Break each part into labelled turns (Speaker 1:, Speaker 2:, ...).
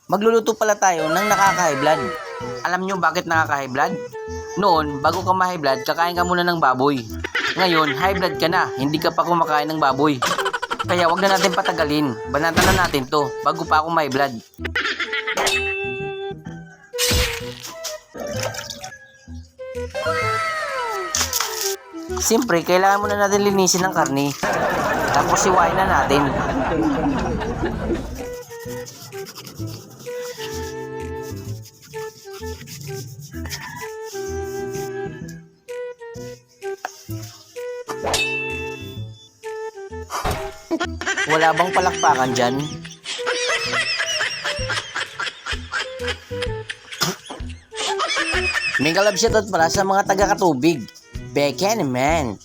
Speaker 1: Magluluto pala tayo ng nakaka-high blood. Alam nyo bakit nakaka-high blood? Noon, bago ka ma-high blood, kakain ka muna ng baboy. Ngayon, high blood ka na, hindi ka pa kumakain ng baboy. Kaya wag na natin patagalin, banatan na natin to, bago pa ako ma-high blood. Siyempre, kailangan muna natin linisin ng karne. Tapos siwain na natin. Wala bang palakpakan dyan? Mega love shoutout para sa mga taga-Katubig. Beke naman.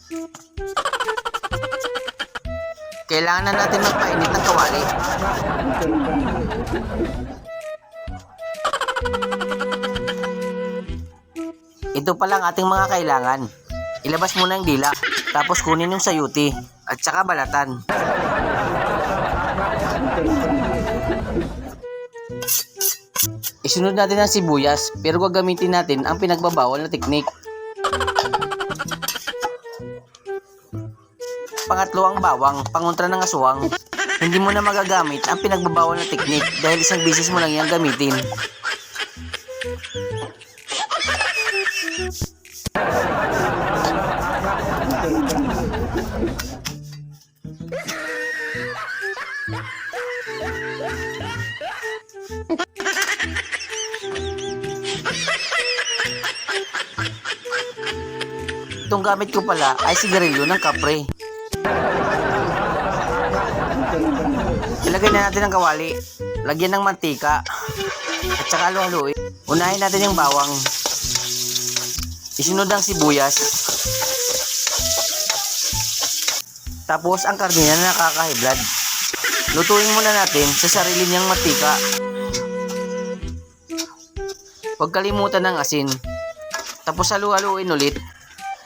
Speaker 1: Kailangan na natin magpainit ng kawali. Ito pala ang ating mga kailangan. Ilabas muna yung dila, tapos kunin yung sayuti, at saka balatan. Isunod natin ang sibuyas, pero gagamitin natin ang pinagbabawal na teknik. Pangatlo ang bawang, pangontra ng aswang. Hindi mo na magagamit ang pinagbabawal na teknik dahil isang bisis mo lang yan gamitin. Itong gamit ko pala ay sigarilyo ng kapre. Ilagay na natin ang kawali. Lagyan ng mantika. At saka halo-haloin. Unahin natin yung bawang. Isunod ang sibuyas. Tapos ang karne na nakaka-high blood. Lutuin muna natin sa sarili niyang mantika. Huwag kalimutan ng asin. Tapos halo-haloin ulit.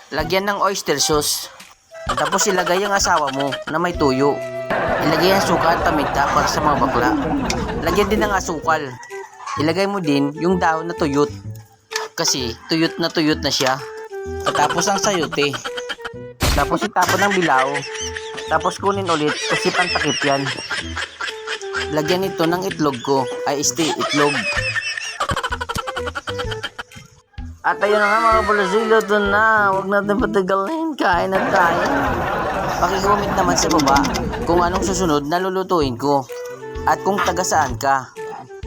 Speaker 1: Lagyan ng oyster sauce. Tapos ilagay ang asawa mo na may tuyo. Ilagay ang suka at paminta para sa mga bakla. Lagyan din ng asukal. Ilagay mo din yung dahon na tuyot. Kasi tuyot na siya. Tapos ang sayote. Tapos itapon ng bilao. Tapos kunin ulit kasi pantakip yan. Lagyan ito ng itlog ko. Ay itlog. At ayun na nga mga bulasilo, ito na. Huwag natin patagalin. Kain na tayo. Pakicomment naman sa baba kung anong susunod na lulutuin ko. At kung taga saan ka.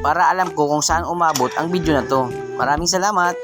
Speaker 1: Para alam ko kung saan umabot ang video na to. Maraming salamat.